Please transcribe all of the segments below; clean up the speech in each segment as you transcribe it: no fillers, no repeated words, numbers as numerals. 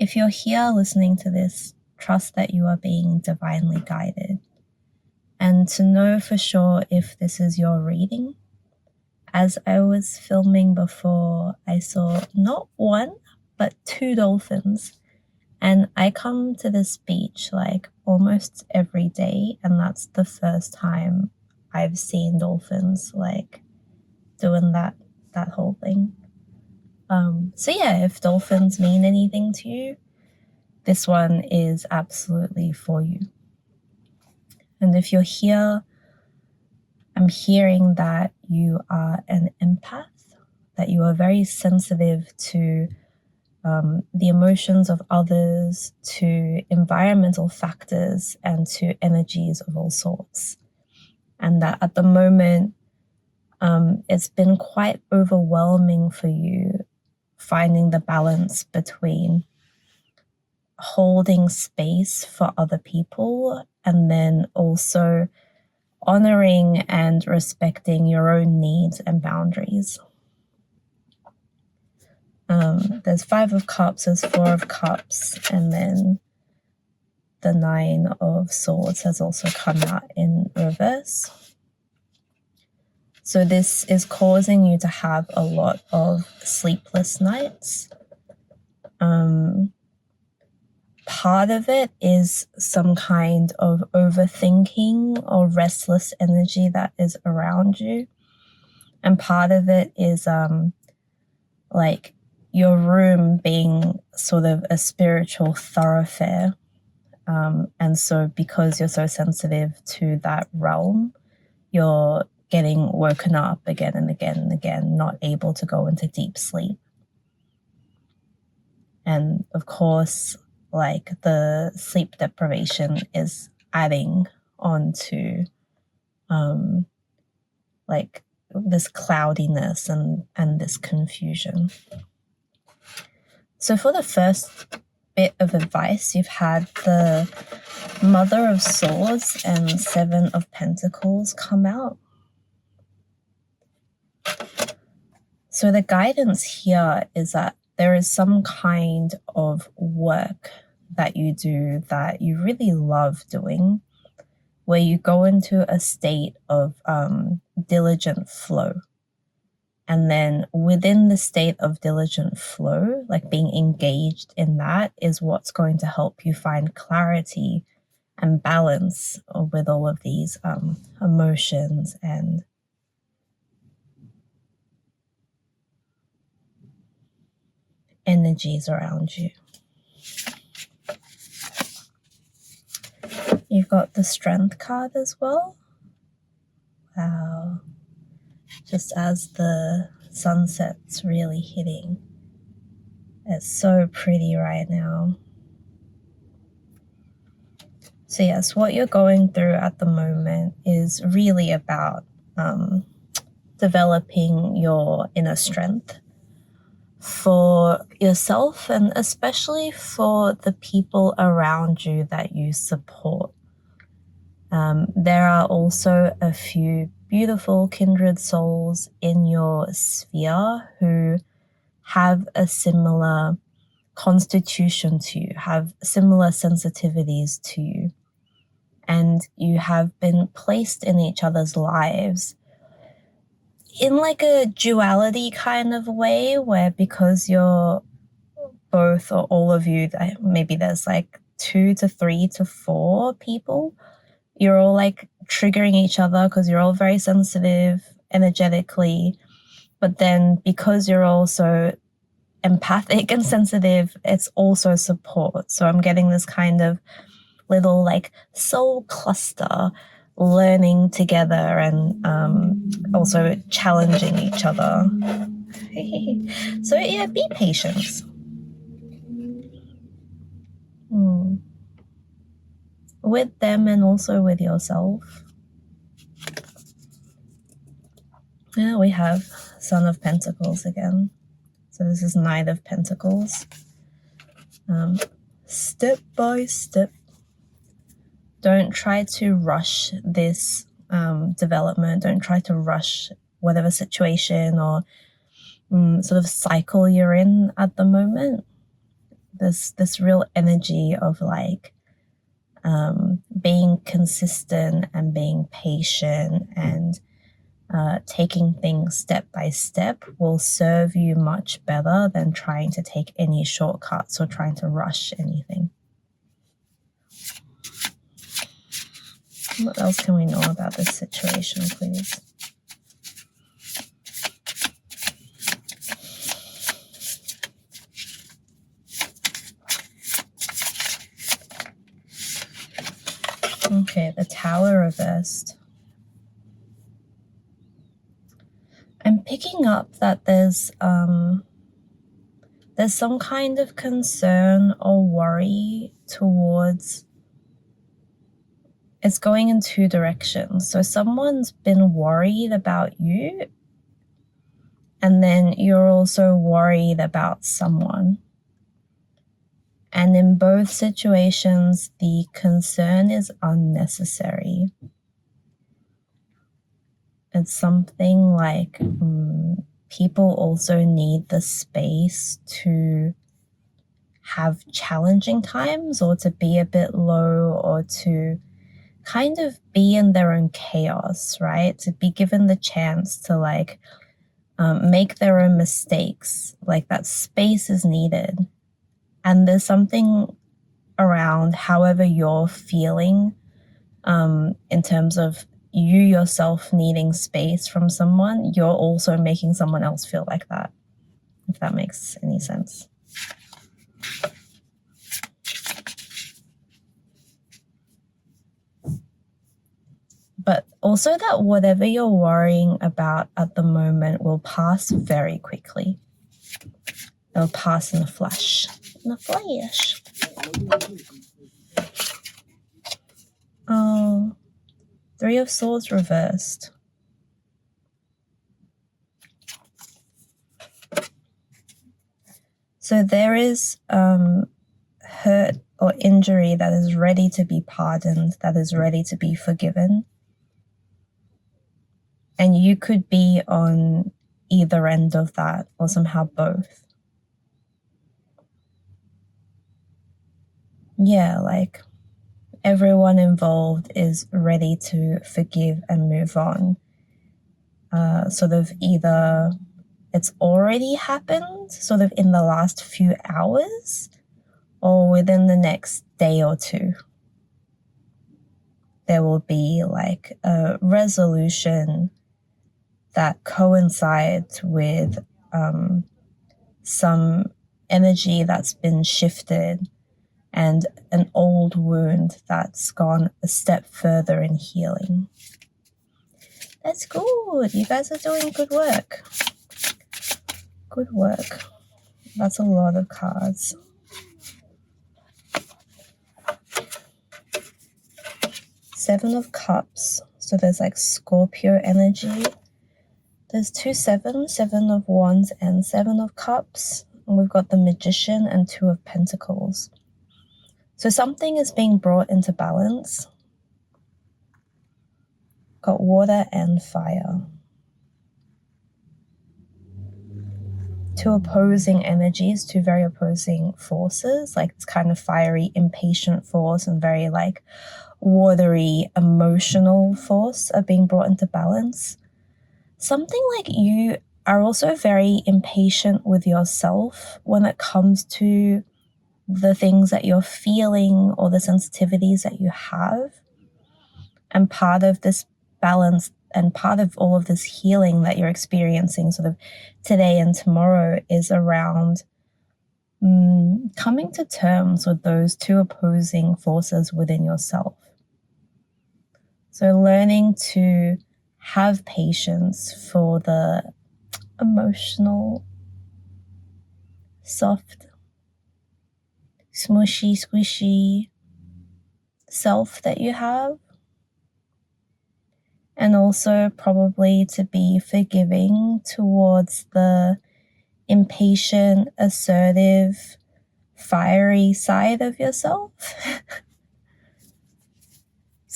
If you're here listening to this, trust that you are being divinely guided. And to know for sure if this is your reading, as I was filming before, I saw not one, but 2 dolphins. And I come to this beach like almost every day, and that's the first time I've seen dolphins like doing that whole thing. So yeah, if dolphins mean anything to you, this one is absolutely for you. And if you're here, I'm hearing that you are an empath, that you are very sensitive to the emotions of others, to environmental factors, and to energies of all sorts. And that at the moment, it's been quite overwhelming for you finding the balance between holding space for other people and then also honoring and respecting your own needs and boundaries. There's 5 of Cups, there's 4 of Cups, and then the 9 of Swords has also come out in reverse. So this is causing you to have a lot of sleepless nights. Part of it is some kind of overthinking or restless energy that is around you. And part of it is like your room being sort of a spiritual thoroughfare. And so because you're so sensitive to that realm, you're getting woken up again and again and again, not able to go into deep sleep. And of course, like the sleep deprivation is adding onto like this cloudiness and this confusion. So for the first bit of advice, you've had the Mother of Swords and 7 of Pentacles come out. So the guidance here is that there is some kind of work that you do that you really love doing, where you go into a state of diligent flow. And then within the state of diligent flow, like being engaged in that is what's going to help you find clarity and balance with all of these emotions and energies around you. You've got the Strength card as well. Wow. Just as the sunset's really hitting. It's so pretty right now. So yes, what you're going through at the moment is really about developing your inner strength for yourself and especially for the people around you that you support. There are also a few beautiful kindred souls in your sphere who have a similar constitution to you, have similar sensitivities to you, and you have been placed in each other's lives in like a duality kind of way, where because you're both or all of you, maybe there's like 2 to 3 to 4 people, you're all like triggering each other because you're all very sensitive energetically. But then because you're also empathic and sensitive, it's also support. So I'm getting this kind of little like soul cluster learning together and also challenging each other. So yeah, be patient. With them and also with yourself. Yeah, we have Son of Pentacles again. So this is Knight of Pentacles. Step by step. Don't try to rush this development. Don't try to rush whatever situation or sort of cycle you're in at the moment. this real energy of like being consistent and being patient and taking things step by step will serve you much better than trying to take any shortcuts or trying to rush anything. What else can we know about this situation, please? Okay, the Tower reversed. I'm picking up that there's some kind of concern or worry towards. It's going in two directions. So someone's been worried about you, and then you're also worried about someone. And in both situations, the concern is unnecessary. It's something like people also need the space to have challenging times or to be a bit low or to kind of be in their own chaos, right? To be given the chance to like make their own mistakes. Like that space is needed. And there's something around however you're feeling in terms of you yourself needing space from someone, you're also making someone else feel like that, if that makes any sense. But also that whatever you're worrying about at the moment will pass very quickly. It'll pass in a flash. In a flash. Oh, Three of Swords reversed. So there is hurt or injury that is ready to be pardoned, that is ready to be forgiven. And you could be on either end of that or somehow both. Yeah, like everyone involved is ready to forgive and move on. Sort of either it's already happened sort of in the last few hours or within the next day or two. There will be like a resolution that coincides with some energy that's been shifted and an old wound that's gone a step further in healing. That's good. You guys are doing good work. Good work. That's a lot of cards. Seven of Cups. So there's like Scorpio energy. There's 2 sevens, 7 of Wands and 7 of Cups. And we've got the Magician and 2 of Pentacles. So something is being brought into balance. Got water and fire. 2 opposing energies, 2 very opposing forces. Like it's kind of fiery, impatient force and very like watery, emotional force are being brought into balance. Something like you are also very impatient with yourself when it comes to the things that you're feeling or the sensitivities that you have. And part of this balance and part of all of this healing that you're experiencing sort of today and tomorrow is around coming to terms with those 2 opposing forces within yourself. So learning to have patience for the emotional, soft, smushy, squishy self that you have. And also probably to be forgiving towards the impatient, assertive, fiery side of yourself.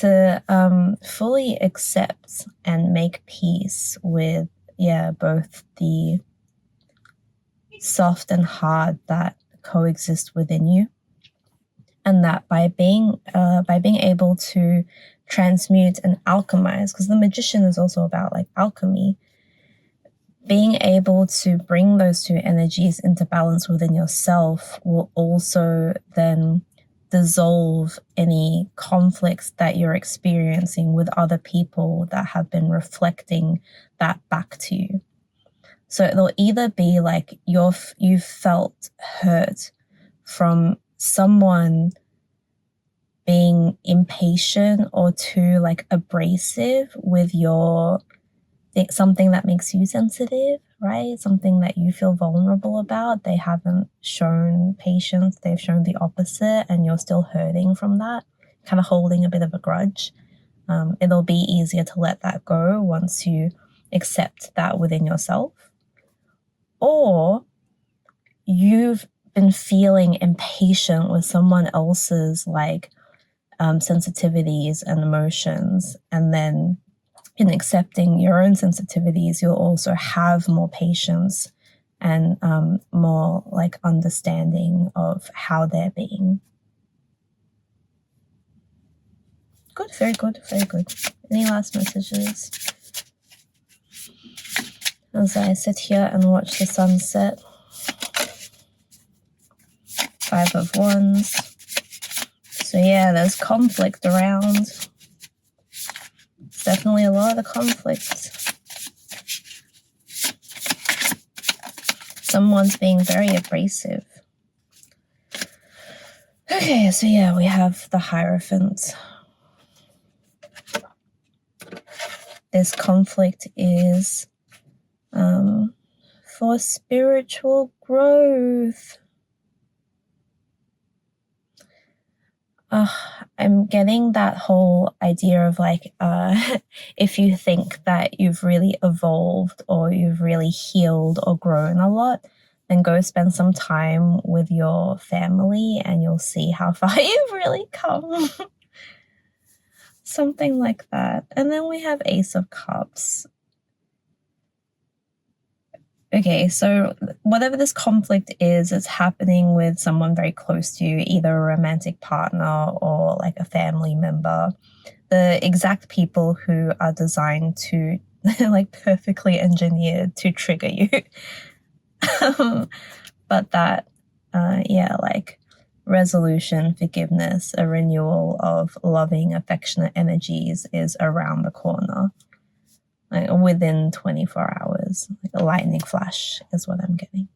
To fully accept and make peace with, both the soft and hard that coexist within you. And that by being able to transmute and alchemize, because the magician is also about like alchemy, being able to bring those two energies into balance within yourself will also then dissolve any conflicts that you're experiencing with other people that have been reflecting that back to you. So it'll either be like you've felt hurt from someone being impatient or too like abrasive with your something that makes you sensitive, right? Something that you feel vulnerable about. They haven't shown patience, they've shown the opposite, and you're still hurting from that, kind of holding a bit of a grudge. It'll be easier to let that go once you accept that within yourself. Or you've been feeling impatient with someone else's like sensitivities and emotions, and then in accepting your own sensitivities, you'll also have more patience and more like understanding of how they're being. Good, very good, very good. Any last messages? As I sit here and watch the sunset. 5 of Wands. So yeah, there's conflict around. Definitely a lot of conflict. Someone's being very abrasive. Okay, so yeah, we have the Hierophant. This conflict is for spiritual growth. I'm getting that whole idea of like, if you think that you've really evolved or you've really healed or grown a lot, then go spend some time with your family and you'll see how far you've really come. Something like that. And then we have Ace of Cups. Okay, so whatever this conflict is, it's happening with someone very close to you, either a romantic partner or like a family member. The exact people who are designed to like perfectly engineered to trigger you. But that, yeah, like resolution, forgiveness, a renewal of loving, affectionate energies is around the corner. Like within 24 hours, like a lightning flash is what I'm getting.